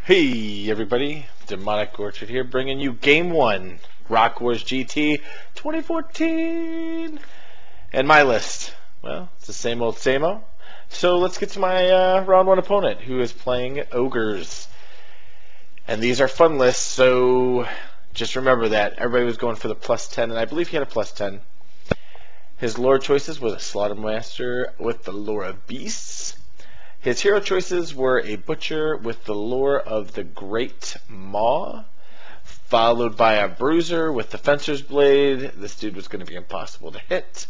Hey everybody, Demonic Orchard here, bringing you Game 1, Rockwars GT 2014. And my list, well, it's the same old same-o. So let's get to my round 1 opponent, who is playing Ogres. And these are fun lists, so just remember that. Everybody was going for the plus 10, and I believe he had a plus 10. His lore choices was a Slaughtermaster with the lore of beasts. His hero choices were a Butcher with the lore of the Great Maw, followed by a Bruiser with the Fencer's Blade. This dude was going to be impossible to hit.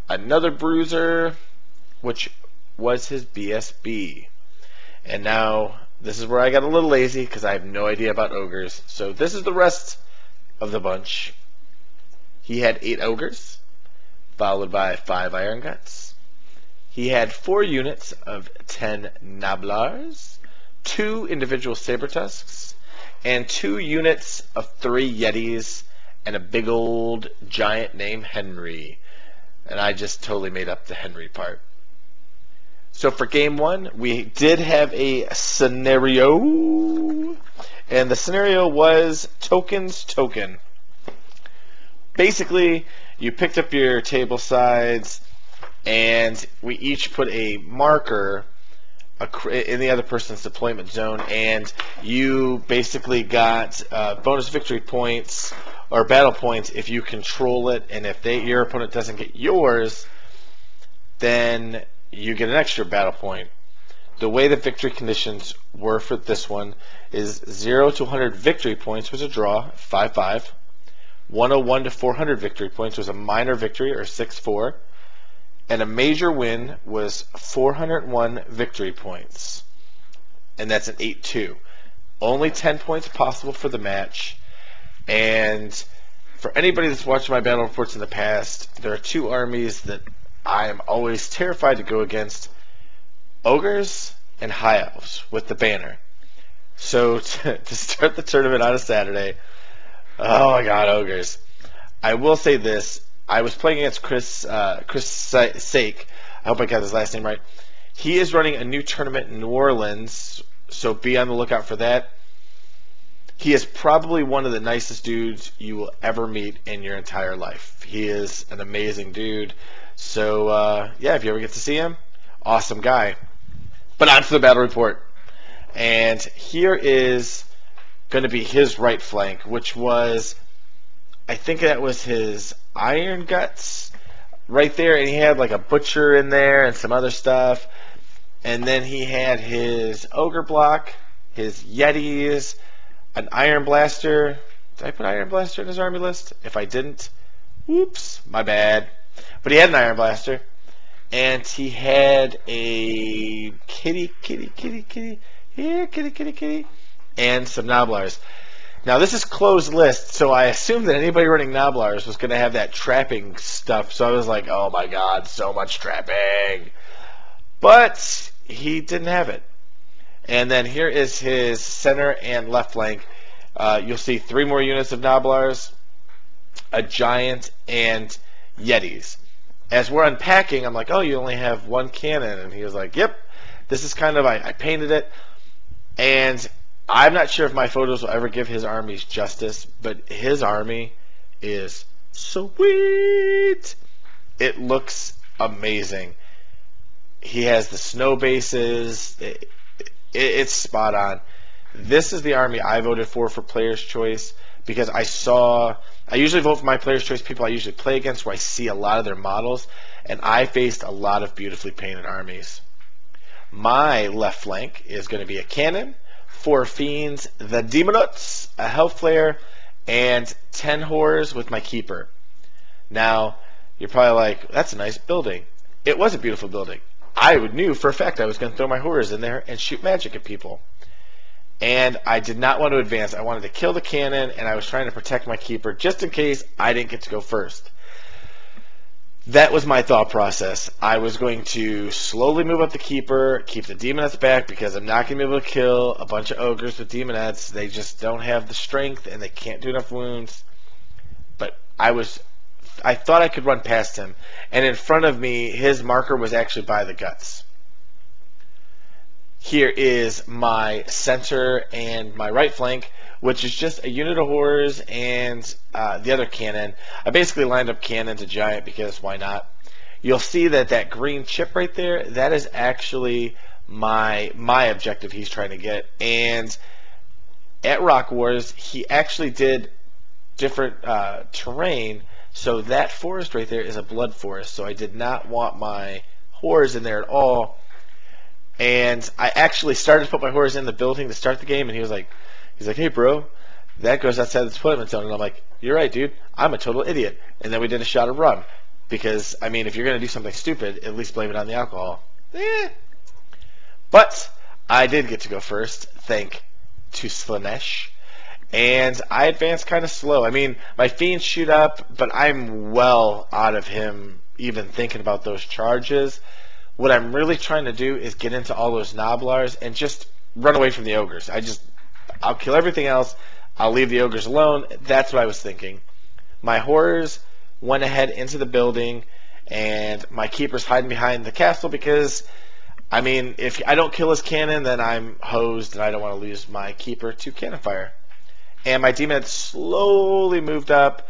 Another Bruiser, which was his BSB. And now, this is where I got a little lazy because I have no idea about Ogres. So this is the rest of the bunch. He had 8 Ogres, followed by 5 Iron Guts. He had 4 units of 10 Gnablars, 2 individual Sabertusks, and 2 units of 3 Yetis, and a big old giant named Henry. And I just totally made up the Henry part. So for game 1, we did have a scenario, and the scenario was Tokens Token. Basically, you picked up your table sides, and we each put a marker in the other person's deployment zone, and you basically got bonus victory points or battle points if you control it, and if your opponent doesn't get yours, then you get an extra battle point. The way the victory conditions were for this one is 0 to 100 victory points was a draw, 5-5. 101 to 400 victory points was a minor victory, or 6-4. And a major win was 401 victory points. And that's an 8-2. Only 10 points possible for the match. And for anybody that's watched my battle reports in the past, there are 2 armies that I am always terrified to go against. Ogres and High Elves with the banner. So to start the tournament on a Saturday, oh my god, Ogres. I will say this. I was playing against Chris Sake. I hope I got his last name right. He is running a new tournament in New Orleans, so be on the lookout for that. He is probably one of the nicest dudes you will ever meet in your entire life. He is an amazing dude. So, yeah, if you ever get to see him, awesome guy. But on to the battle report. And here is going to be his right flank, which was, I think that was his Iron Guts right there, and he had like a Butcher in there and some other stuff, and then he had his Ogre block, his Yetis, an Iron Blaster. Did I put Iron Blaster in his army list? If I didn't, whoops, my bad. But he had an Iron Blaster, and he had a kitty, and some Gnablars. Now, this is closed list, so I assumed that anybody running Gnablars was going to have that trapping stuff, so I was like, oh my god, so much trapping. But he didn't have it. And then here is his center and left flank. You'll see 3 more units of Gnablars, a Giant, and Yetis. As we're unpacking, I'm like, oh, you only have 1 cannon. And he was like, yep. This is kind of, I painted it, and I'm not sure if my photos will ever give his armies justice, but his army is sweet. It looks amazing. He has the snow bases. It's spot on. This is the army I voted for Player's Choice, because I usually vote for my Player's Choice people I usually play against, where I see a lot of their models, and I faced a lot of beautifully painted armies. My left flank is going to be a cannon, 4 Fiends, the Daemons, a Hellflare, and 10 Horrors with my Keeper. Now, you're probably like, that's a nice building. It was a beautiful building. I knew for a fact I was going to throw my Horrors in there and shoot magic at people. And I did not want to advance. I wanted to kill the cannon, and I was trying to protect my Keeper just in case I didn't get to go first. That was my thought process. I was going to slowly move up the Keeper, keep the Demonettes back, because I'm not going to be able to kill a bunch of Ogres with Demonettes. They just don't have the strength, and they can't do enough wounds. But I thought I could run past him, and in front of me, his marker was actually by the guts. here is my center and my right flank, which is just a unit of horrors and the other cannon. I basically lined up cannon to giant because why not? You'll see that that green chip right there, that is actually my objective he's trying to get. And at Rockwars, he actually did different terrain, so that forest right there is a blood forest, so I did not want my horrors in there at all. And I actually started to put my horrors in the building to start the game, and he's like, hey bro, that goes outside the deployment zone. And I'm like, you're right dude, I'm a total idiot. And then we did a shot of rum, because I mean, if you're going to do something stupid, at least blame it on the alcohol. But I did get to go first, thank to Slaanesh. And I advanced kind of slow. I mean, my fiends shoot up, but I'm well out of him even thinking about those charges. What I'm really trying to do is get into all those Noblars and just run away from the Ogres. I'll kill everything else. I'll leave the Ogres alone. That's what I was thinking. My horrors went ahead into the building, and my keeper's hiding behind the castle because, I mean, if I don't kill his cannon, then I'm hosed, and I don't want to lose my keeper to cannon fire. And my demon had slowly moved up,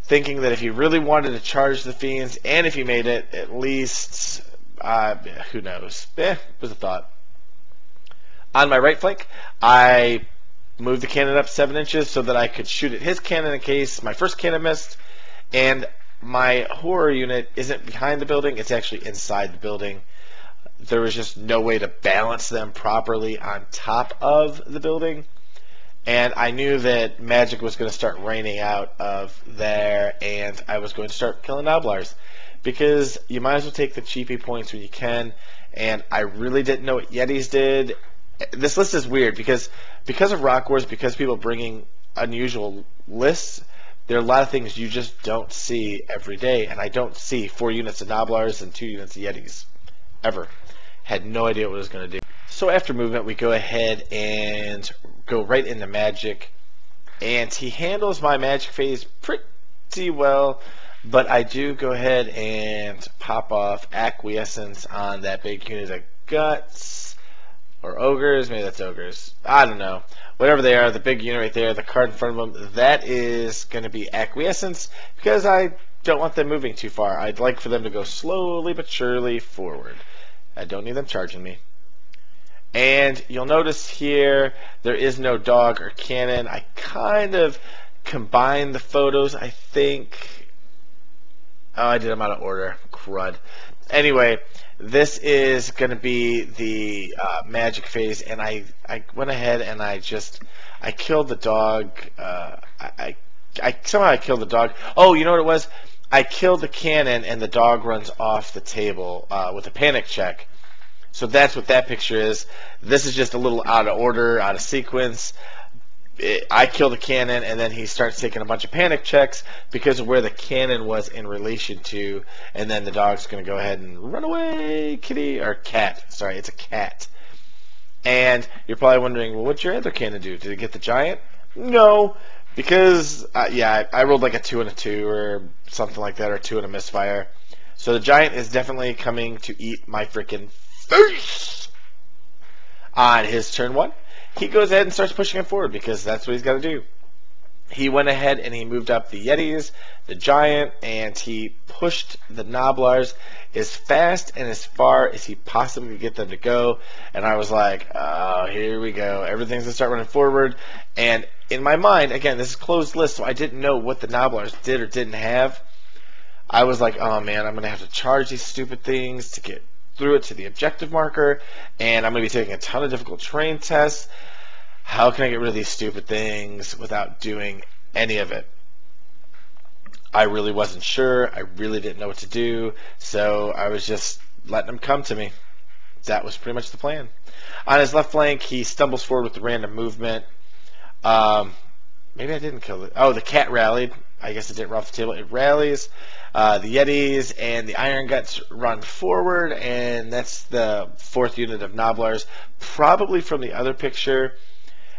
thinking that if he really wanted to charge the fiends, and if he made it, at least, who knows? Was a thought. On my right flank, I moved the cannon up 7 inches so that I could shoot at his cannon in case my first cannon missed. And my horror unit isn't behind the building, it's actually inside the building. There was just no way to balance them properly on top of the building. And I knew that magic was going to start raining out of there, and I was going to start killing Noblars. Because you might as well take the cheapy points when you can, and I really didn't know what Yetis did. This list is weird because of Rockwars, because people bringing unusual lists, there are a lot of things you just don't see every day, and I don't see 4 units of Noblars and 2 units of Yetis. Ever. Had no idea what it was going to do. So after movement, we go ahead and go right into magic, and he handles my magic phase pretty well, but I do go ahead and pop off acquiescence on that big unit of guts, or ogres, maybe that's ogres, I don't know, whatever they are, the big unit right there, the card in front of them, that is going to be acquiescence, because I don't want them moving too far. I'd like for them to go slowly but surely forward. I don't need them charging me. And you'll notice here there is no dog or cannon. I kind of combined the photos, I think. Oh, I did them out of order. Crud. Anyway, this is going to be the magic phase, and I went ahead and I killed the dog. Somehow I killed the dog. Oh, you know what it was? I killed the cannon, and the dog runs off the table with a panic check. So that's what that picture is. This is just a little out of order, out of sequence. I kill the cannon, and then he starts taking a bunch of panic checks because of where the cannon was in relation to, and then the dog's going to go ahead and run away, kitty, or cat. Sorry, it's a cat. And you're probably wondering, well, what'd your other cannon do? Did it get the giant? No, because, yeah, I rolled like a 2 and a 2 or something like that, or 2 and a misfire. So the giant is definitely coming to eat my freaking face. On his turn 1, he goes ahead and starts pushing it forward because that's what he's got to do. He went ahead and he moved up the Yetis, the giant, and he pushed the Noblars as fast and as far as he possibly could get them to go. And I was like, oh, here we go. Everything's going to start running forward. And in my mind, again, this is a closed list, so I didn't know what the Noblars did or didn't have. I was like, oh man, I'm going to have to charge these stupid things to get through it to the objective marker, and I'm going to be taking a ton of difficult terrain tests. How can I get rid of these stupid things without doing any of it? I really wasn't sure. I really didn't know what to do, so I was just letting them come to me. That was pretty much the plan. On his left flank, he stumbles forward with the random movement. Maybe I didn't kill it. Oh, the cat rallied. I guess it didn't run off the table. It rallies. The Yetis and the Iron Guts run forward, and that's the 4th unit of Noblars, probably from the other picture.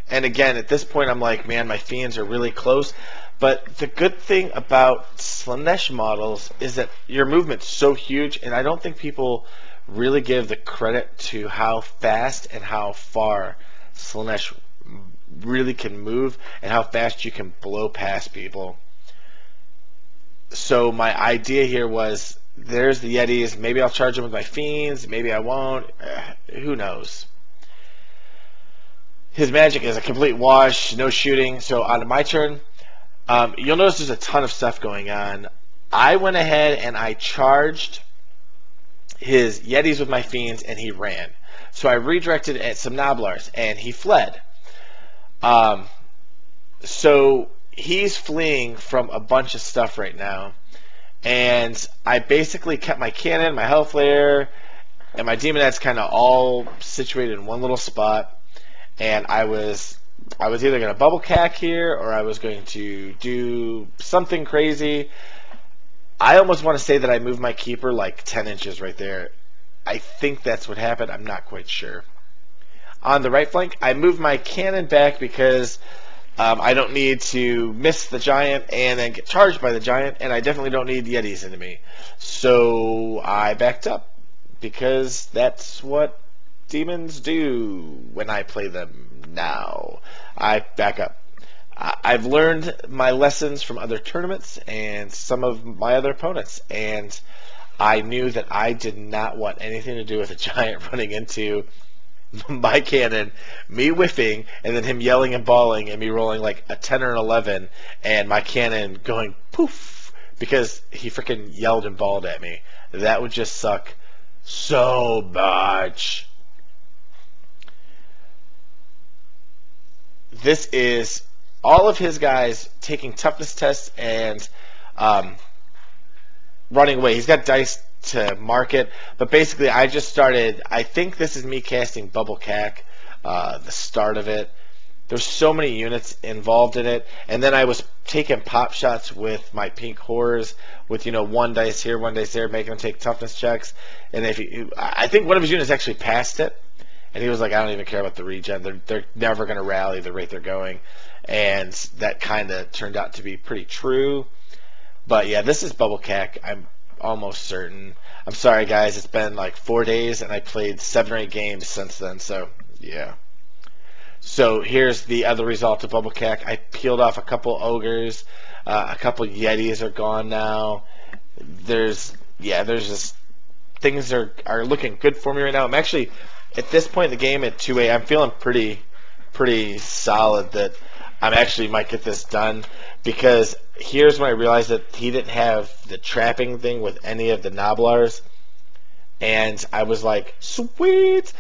And again, at this point, I'm like, man, my fiends are really close. But the good thing about Slaanesh models is that your movement's so huge, and I don't think people really give the credit to how fast and how far Slaanesh really can move and how fast you can blow past people. So my idea here was, there's the Yetis, maybe I'll charge them with my Fiends, maybe I won't, who knows. His magic is a complete wash, no shooting. So on my turn, you'll notice there's a ton of stuff going on. I went ahead and I charged his Yetis with my Fiends, and he ran. So I redirected at some Noblars, and he fled. So he's fleeing from a bunch of stuff right now. And I basically kept my cannon, my health layer, and my Demonettes kind of all situated in one little spot. And I was either going to bubble cack here, or I was going to do something crazy. I almost want to say that I moved my keeper like 10 inches right there. I think that's what happened. I'm not quite sure. On the right flank, I moved my cannon back because I don't need to miss the giant and then get charged by the giant, and I definitely don't need Yetis into me. So I backed up because that's what demons do when I play them now. I back up. I've learned my lessons from other tournaments and some of my other opponents, and I knew that I did not want anything to do with a giant running into my cannon, me whiffing, and then him yelling and bawling, and me rolling like a 10 or an 11, and my cannon going poof because he freaking yelled and bawled at me. That would just suck so much. This is all of his guys taking toughness tests and running away. He's got dice to mark it, but basically I just started, I think this is me casting Bubble Cack, the start of it. There's so many units involved in it, and then I was taking pop shots with my pink horrors with, one dice here, one dice there, making them take toughness checks. And I think one of his units actually passed it, and he was like, I don't even care about the regen. They're never going to rally the rate they're going. And that kind of turned out to be pretty true. But yeah, this is Bubble Cack. I'm almost certain. I'm sorry, guys. It's been like 4 days, and I played 7 or 8 games since then. So yeah. So here's the other result of Bubble Cack. I peeled off a couple Ogres. A couple Yetis are gone now. There's just things are looking good for me right now. I'm actually at this point in the game at 2A. I'm feeling pretty solid that I actually might get this done, because here's when I realized that he didn't have the trapping thing with any of the Noblars, and I was like, sweet.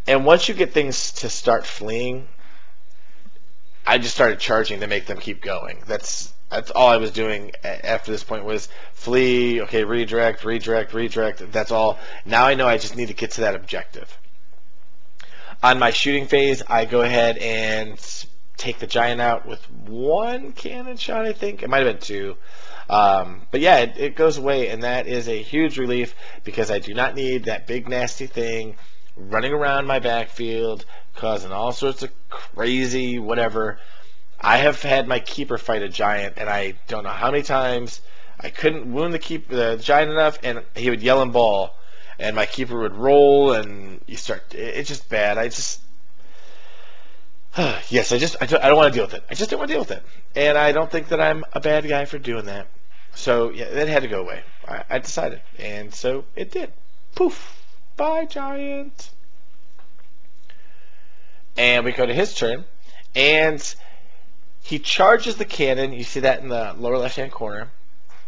And once you get things to start fleeing, I just started charging to make them keep going. That's all I was doing after this point was flee, okay, redirect, that's all. Now I know I just need to get to that objective. On my shooting phase, I go ahead and take the giant out with 1 cannon shot, I think. It might have been 2. But yeah, it goes away, and that is a huge relief because I do not need that big nasty thing running around my backfield, causing all sorts of crazy whatever. I have had my keeper fight a giant, and I don't know how many times I couldn't wound the giant enough, and he would yell and bawl, and my keeper would roll, and it's just bad. Yes, I don't want to deal with it. I just don't want to deal with it, and I don't think that I'm a bad guy for doing that. So yeah, that had to go away. I decided, and so it did. Poof. Bye, giant. And we go to his turn, and he charges the cannon. You see that in the lower left-hand corner,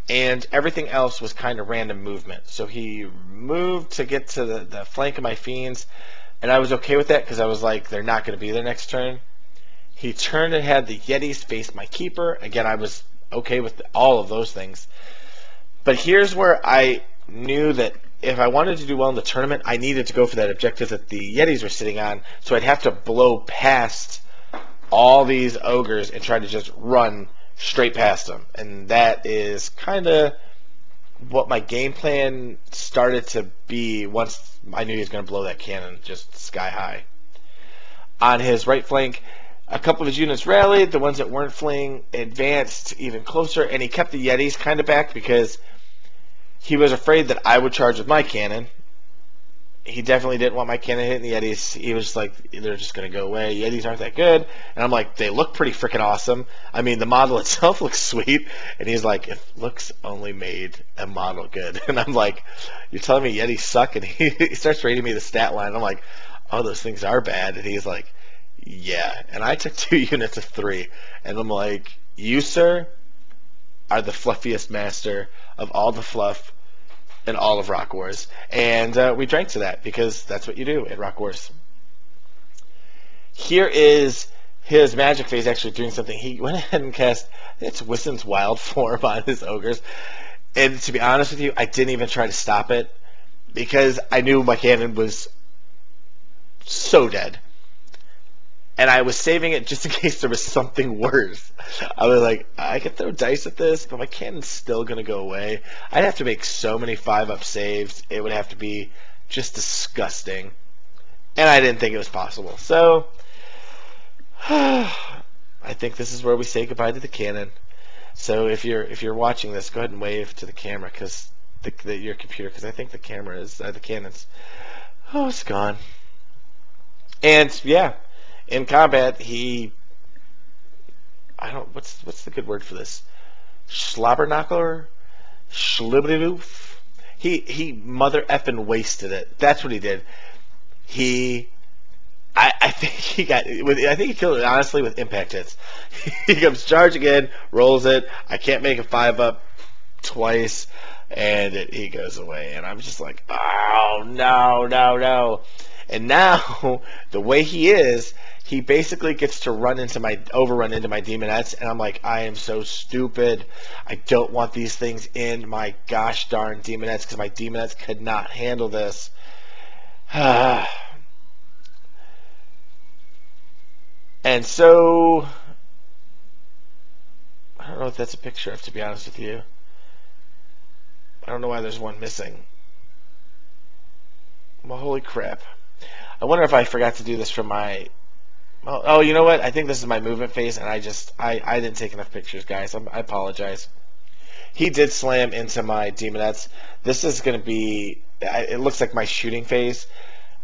and everything else was kind of random movement. So he moved to get to the flank of my Fiends, and I was okay with that because I was like, they're not going to be there next turn. He turned and had the Yetis face my keeper. Again, I was okay with all of those things. But here's where I knew that if I wanted to do well in the tournament, I needed to go for that objective that the Yetis were sitting on, so I'd have to blow past all these Ogres and try to just run straight past them. And that is kind of what my game plan started to be once I knew he was going to blow that cannon just sky high. On his right flank, a couple of his units rallied. The ones that weren't fleeing advanced even closer, and he kept the Yetis kind of back because he was afraid that I would charge with my cannon, he definitely didn't want my cannon hitting the Yetis. He was like, they're just going to go away. Yetis aren't that good. And I'm like, they look pretty freaking awesome. I mean, the model itself looks sweet. And he's like, if looks only made a model good. And I'm like, you're telling me Yetis suck? And he starts rating me the stat line. I'm like, oh, those things are bad. And he's like, yeah. And I took 2 units of 3. And I'm like, you, sir, are the fluffiest master of all the fluff in all of Rock Wars. And we drank to that because that's what you do at Rock Wars. Here is his magic phase actually doing something. He went ahead and cast, it's Wissen's Wild Form on his Ogres. And to be honest with you, I didn't even try to stop it because I knew my cannon was so dead. And I was saving it just in case there was something worse. I was like, I could throw dice at this, but my cannon's still going to go away. I'd have to make so many 5-up saves. It would have to be just disgusting. And I didn't think it was possible. So, I think this is where we say goodbye to the cannon. So if you're watching this, go ahead and wave to the camera, because your computer, because I think the camera is, the cannon's, oh, it's gone. And, yeah. In combat, what's the good word for this? Slobberknocker? Schlibberdoof? He mother effing wasted it. That's what he did. I think he killed it, honestly, with impact hits. He comes charging in, rolls it. I can't make a 5-up twice, and he goes away. And I'm just like, oh, no. And now, the way he is, he basically gets to overrun into my Demonettes, and I'm like, I am so stupid. I don't want these things in my gosh darn Demonettes, because my Demonettes could not handle this. And so, I don't know if that's a picture of, to be honest with you. I don't know why there's one missing. Well, holy crap. I wonder if I forgot to do this from my... Oh, you know what? I think this is my movement phase, and I didn't take enough pictures, guys. I apologize. He did slam into my Demonettes. This is going to be... It looks like my shooting phase.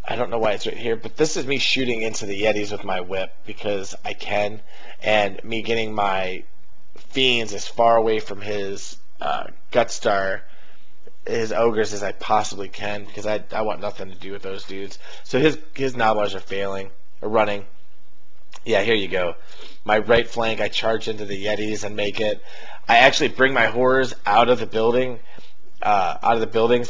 I don't know why it's right here, but this is me shooting into the Yetis with my whip, because I can, and me getting my Fiends as far away from his Gutstar, his Ogres, as I possibly can, because I want nothing to do with those dudes. So his Noblars are running. Yeah, here you go. My right flank, I charge into the Yetis and make it. I actually bring my horrors out of the buildings,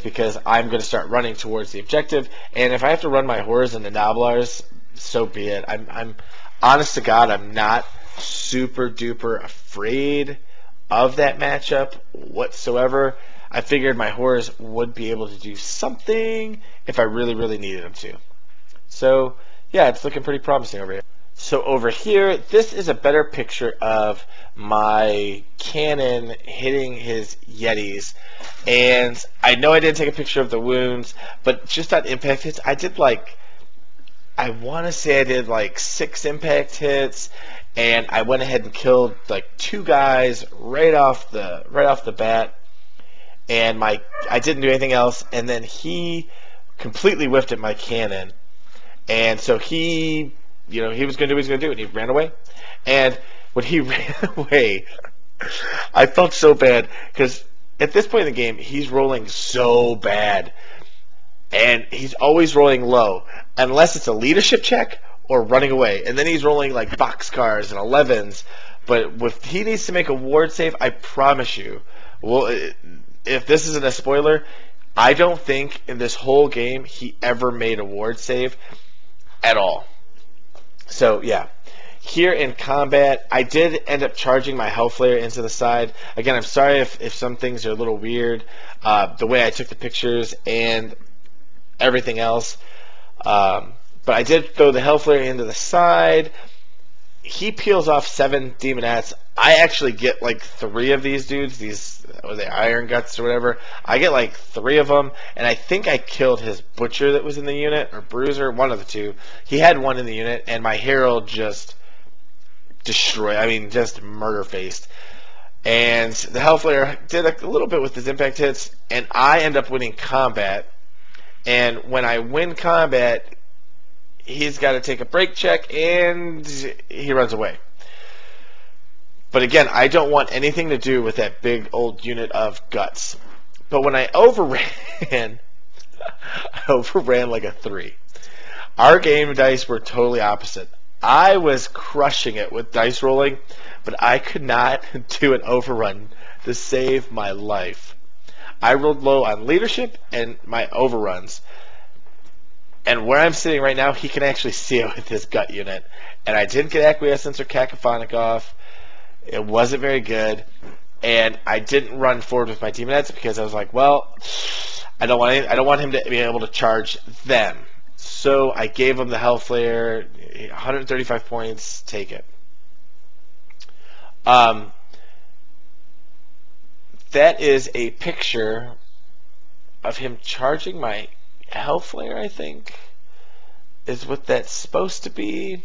because I'm going to start running towards the objective. And if I have to run my horrors into Noblars, so be it. I'm honest to God, I'm not super duper afraid of that matchup whatsoever. I figured my horrors would be able to do something if I really, really needed them to. So, yeah, it's looking pretty promising over here. So over here, this is a better picture of my cannon hitting his Yetis. And I know I didn't take a picture of the wounds, but just on impact hits, I want to say I did like 6 impact hits, and I went ahead and killed like 2 guys right off the bat. And I didn't do anything else, and then he completely whiffed at my cannon. And so he was going to do what he was going to do, and he ran away. And when he ran away, I felt so bad, because at this point in the game, he's rolling so bad. And he's always rolling low, unless it's a leadership check or running away. And then he's rolling like boxcars and 11s. But if he needs to make a ward save, I promise you, well, if this isn't a spoiler, I don't think in this whole game he ever made a ward save at all. So, yeah. Here in combat, I did end up charging my Hellflare into the side. Again, I'm sorry if some things are a little weird, the way I took the pictures and everything else. But I did throw the Hellflare into the side. He peels off 7 Demonettes. I actually get like 3 of these dudes, are they Iron Guts or whatever? I get like 3 of them, and I think I killed his Butcher that was in the unit, or Bruiser, one of the 2. He had 1 in the unit, and my Herald just destroyed, just murder-faced. And the Hellflare did a little bit with his impact hits, and I end up winning combat. And when I win combat, he's got to take a break check, and he runs away. But again, I don't want anything to do with that big old unit of guts. But when I overran, I overran like a 3. Our game dice were totally opposite. I was crushing it with dice rolling, but I could not do an overrun to save my life. I rolled low on leadership and my overruns. And where I'm sitting right now, he can actually see it with his gut unit. And I didn't get acquiescence or cacophonic off. It wasn't very good. And I didn't run forward with my demonettes because I was like, well, I don't want him to be able to charge them. So I gave him the Hellflare, 135 points, take it. That is a picture of him charging my Hellflare, I think, is what that's supposed to be.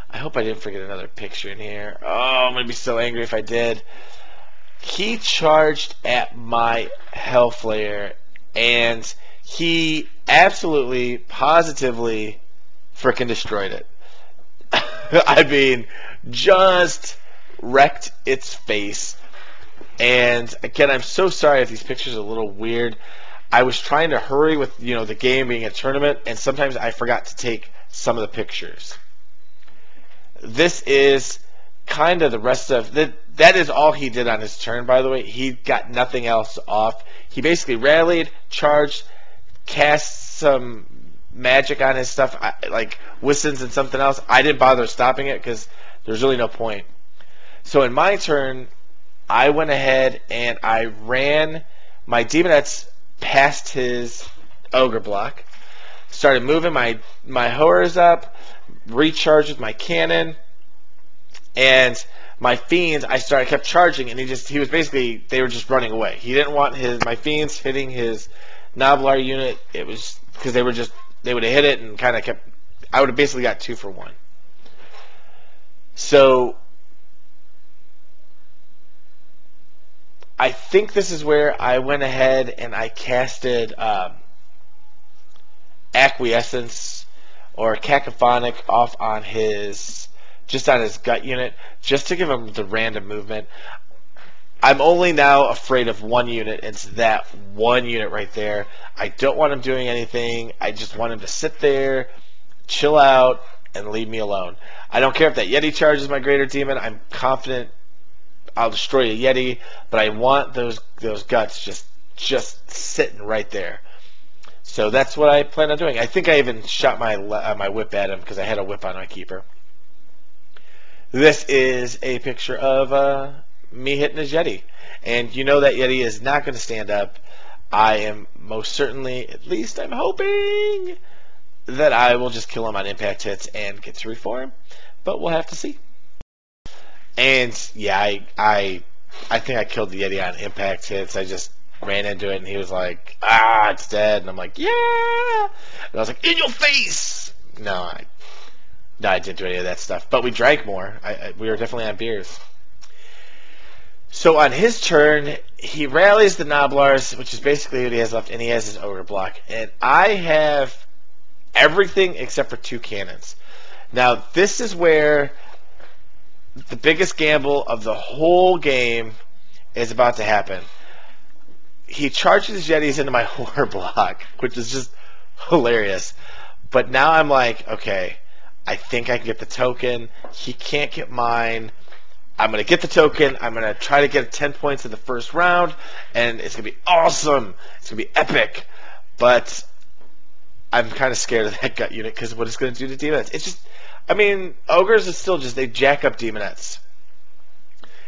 I hope I didn't forget another picture in here. Oh, I'm going to be so angry if I did. He charged at my Hellflare, and he absolutely, positively frickin' destroyed it. I mean, just wrecked its face. And again, I'm so sorry if these pictures are a little weird. I was trying to hurry with, the game being a tournament, and sometimes I forgot to take some of the pictures. This is kind of the rest of that is all he did on his turn, by the way. He got nothing else off. He basically rallied, charged, cast some magic on his stuff, like Wissons and something else. I didn't bother stopping it because there's really no point. So in my turn, I went ahead and I ran my Demonettes past his Ogre block, started moving my horrors up, recharged with my cannon, and my Fiends, I kept charging, and he was basically, they were just running away. He didn't want my Fiends hitting his Noblar unit. It was because they would have hit it and kind of kept, I would have basically got 2 for 1. So I think this is where I went ahead and I casted Acquiescence or Cacophonic off on his gut unit, just to give him the random movement. I'm only now afraid of one unit, and it's that one unit right there. I don't want him doing anything. I just want him to sit there, chill out, and leave me alone. I don't care if that Yeti charges my Greater Demon. I'm confident I'll destroy a Yeti, but I want those guts just sitting right there. So that's what I plan on doing. I think I even shot my whip at him because I had a whip on my keeper. This is a picture of me hitting his Yeti. And you know that Yeti is not going to stand up. I am most certainly, at least I'm hoping, that I will just kill him on impact hits and get through for him. But we'll have to see. And yeah, I think I killed the Yeti on impact hits. I just ran into it and he was like, it's dead. And I'm like, yeah! And I was like, in your face! No, I didn't do any of that stuff. But we drank more. We were definitely on beers. So on his turn, he rallies the Noblars, which is basically what he has left, and he has his Ogre block. And I have everything except for 2 cannons. Now, this is where the biggest gamble of the whole game is about to happen. He charges his Yetis into my horror block, which is just hilarious. But now I'm like, okay, I think I can get the token. He can't get mine. I'm going to get the token. I'm going to try to get 10 points in the first round, and it's going to be awesome. It's going to be epic. But I'm kind of scared of that gut unit because what it's going to do to Demonettes. It's just, Ogres is still just, they jack up Demonettes.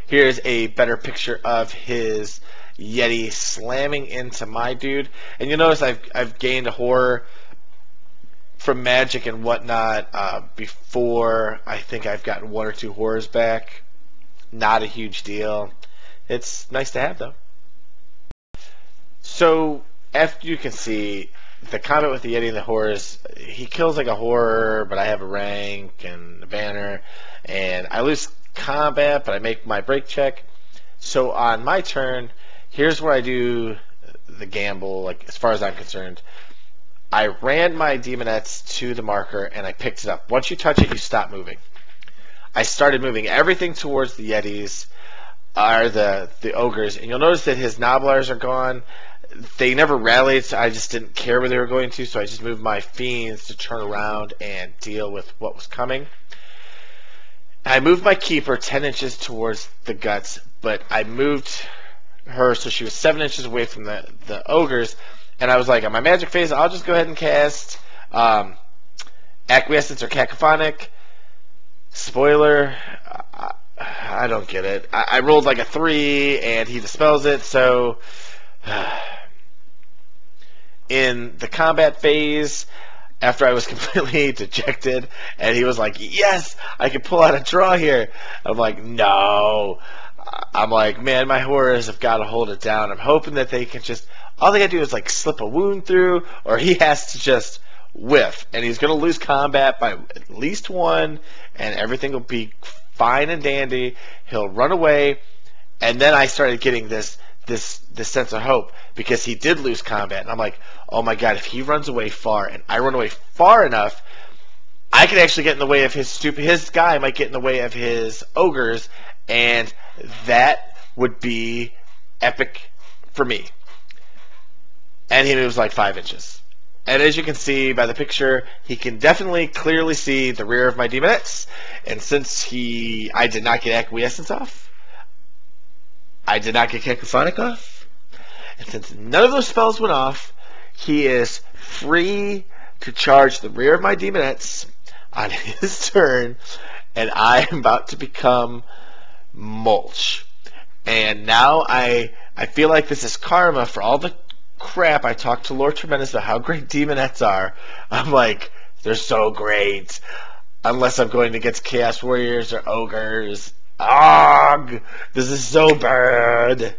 Here's a better picture of his Yeti slamming into my dude. And you'll notice I've gained a horror from magic and whatnot before. I think I've gotten 1 or 2 horrors back. Not a huge deal. It's nice to have, though. So, after you can see, the combat with the Yeti and the horrors, he kills like a horror, but I have a rank and a banner, and I lose combat, but I make my break check. So on my turn, here's where I do the gamble, like as far as I'm concerned. I ran my Demonettes to the marker, and I picked it up. Once you touch it, you stop moving. I started moving everything towards the Yetis, or the Ogres, and you'll notice that his Noblars are gone. They never rallied, so I just didn't care where they were going to, so I just moved my Fiends to turn around and deal with what was coming. I moved my Keeper 10 inches towards the Guts, but I moved her so she was 7 inches away from the Ogres, and I was like, on my magic phase, I'll just go ahead and cast Acquiescence or Cacophonic. Spoiler, I don't get it. I rolled like a 3, and he dispels it, so in the combat phase, after I was completely dejected, and he was like, yes, I can pull out a draw here. I'm like, no. I'm like, man, my horrors have got to hold it down. I'm hoping that they can just, all they got to do is like slip a wound through, or he has to just whiff, and he's going to lose combat by at least 1, and everything will be fine and dandy. He'll run away, and then I started getting this sense of hope, because he did lose combat, and I'm like, oh my god, if he runs away far and I run away far enough, I could actually get in the way of his guy might get in the way of his Ogres, and that would be epic for me. And he moves like 5 inches. And as you can see by the picture, he can definitely clearly see the rear of my Demonettes, and since I did not get Acquiescence off, I did not get Cacophonic off, and since none of those spells went off, he is free to charge the rear of my Demonettes on his turn, and I am about to become mulch. And now I feel like this is karma for all the crap I talked to Lord Tremendous about how great Demonettes are. I'm like, they're so great. Unless I'm going against Chaos Warriors or Ogres. Ugh, this is so bad.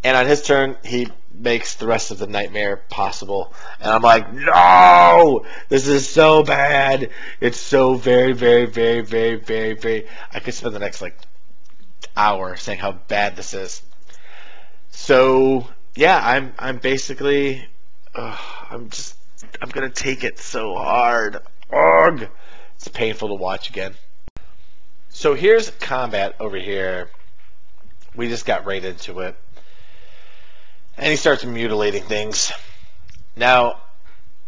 And on his turn, he makes the rest of the nightmare possible. And I'm like, no! This is so bad. It's so very, very, very, very, very, very... I could spend the next, like, hour saying how bad this is. So, yeah, I'm basically... I'm gonna take it so hard. Ugh! It's painful to watch again. So here's combat over here. We just got right into it. And he starts mutilating things. Now,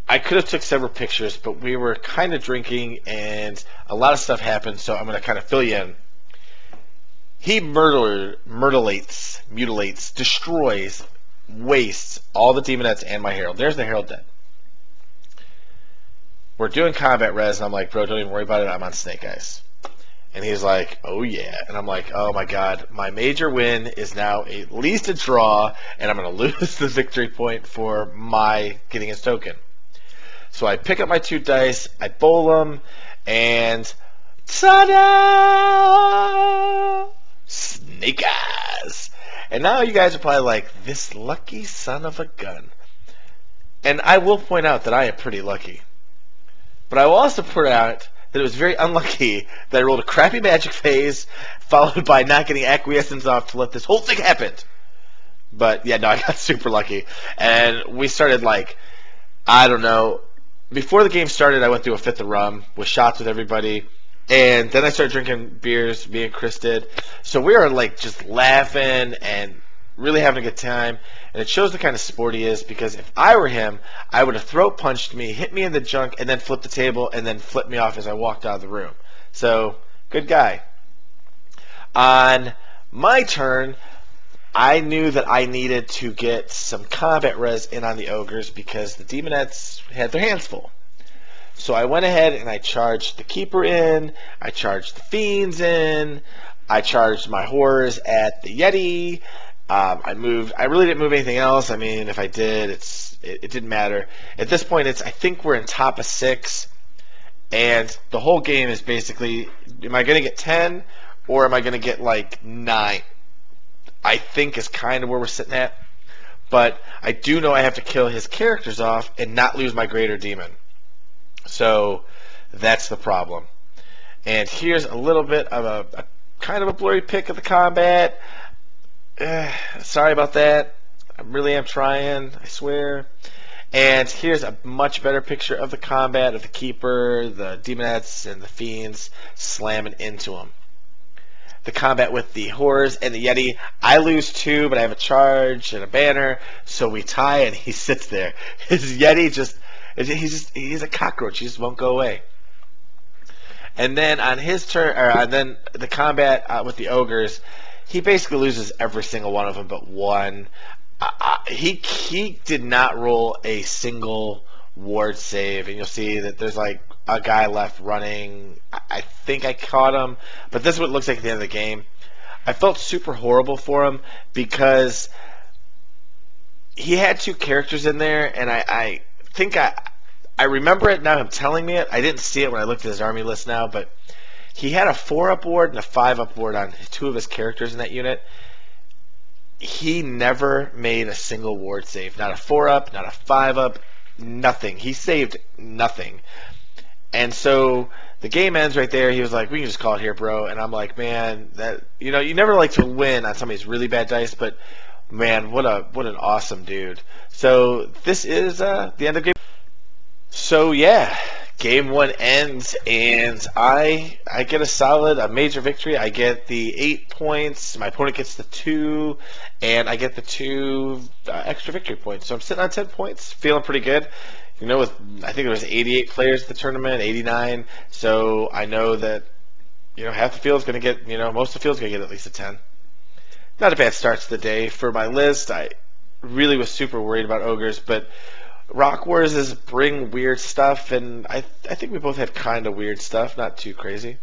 I could have took several pictures, but we were kind of drinking and a lot of stuff happened, so I'm going to kind of fill you in. He mutilates, destroys, wastes all the Demonettes and my Herald. There's the Herald dead. We're doing combat res, and I'm like, bro, don't even worry about it. I'm on Snake Eyes. And he's like, oh yeah. And I'm like, oh my god, my major win is now at least a draw, and I'm going to lose the victory point for my getting his token. So I pick up my 2 dice, I bowl them, and ta-da! Snake Eyes! And now you guys are probably like, this lucky son of a gun. And I will point out that I am pretty lucky. But I will also point out that it was very unlucky that I rolled a crappy magic phase, followed by not getting Acquiescence off to let this whole thing happen. But yeah, no, I got super lucky. And we started like, I don't know, before the game started, I went through a 5th of rum with shots with everybody. And then I started drinking beers, me and Chris did. So we were like just laughing and really having a good time. And it shows the kind of sport he is, because if I were him, I would have throat punched me, hit me in the junk, and then flipped the table, and then flipped me off as I walked out of the room. So, good guy. On my turn, I knew that I needed to get some combat res in on the Ogres because the Demonettes had their hands full. So I went ahead and I charged the Keeper in, I charged the Fiends in, I charged my Horrors at the Yeti. I really didn't move anything else. I mean, if I did, it didn't matter. At this point, I think we're in top of 6, and the whole game is basically, am I going to get 10, or am I going to get like 9? I think is kind of where we're sitting at. But I do know I have to kill his characters off and not lose my Greater Demon. So that's the problem. And here's a little bit of a kind of a blurry pick of the combat. Sorry about that. I really am trying, I swear. And here's a much better picture of the combat of the Keeper, the Demonettes, and the Fiends slamming into him. The combat with the Horrors and the Yeti. I lose 2, but I have a charge and a banner, so we tie, and he sits there. His Yeti he's a cockroach. He just won't go away. And then on his turn, and then the combat with the Ogres, he basically loses every single one of them but one. He did not roll a single ward save, and you'll see that there's like a guy left running. I think I caught him, but this is what it looks like at the end of the game. I felt super horrible for him because he had 2 characters in there, and I think I remember it now. I'm telling me it. I didn't see it when I looked at his army list now, but he had a 4-up ward and a 5-up ward on 2 of his characters in that unit. He never made a single ward save. Not a 4-up, not a 5-up, nothing. He saved nothing. And so the game ends right there. He was like, "We can just call it here, bro." And I'm like, man, that you never like to win on somebody's really bad dice, but man, what an awesome dude. So this is the end of game. So yeah, game 1 ends, and I get a major victory. I get the 8 points. My opponent gets the 2, and I get the 2 extra victory points. So I'm sitting on 10 points, feeling pretty good. I think there was 88 players at the tournament, 89. So I know that half the field's going to get, most of the field's going to get at least a 10. Not a bad start to the day for my list. I really was super worried about Ogres, but Rockwars is bring weird stuff, and I think we both had kind of weird stuff, not too crazy.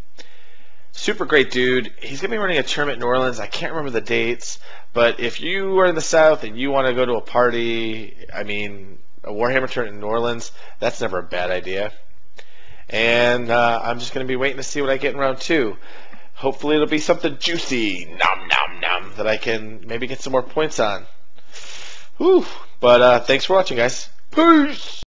Super great dude. He's going to be running a tournament in New Orleans. I can't remember the dates, but if you are in the South and you want to go to a party, a Warhammer tournament in New Orleans, that's never a bad idea. And I'm just going to be waiting to see what I get in round 2. Hopefully it'll be something juicy, nom nom nom, that I can maybe get some more points on. Whew. But thanks for watching, guys. Peace!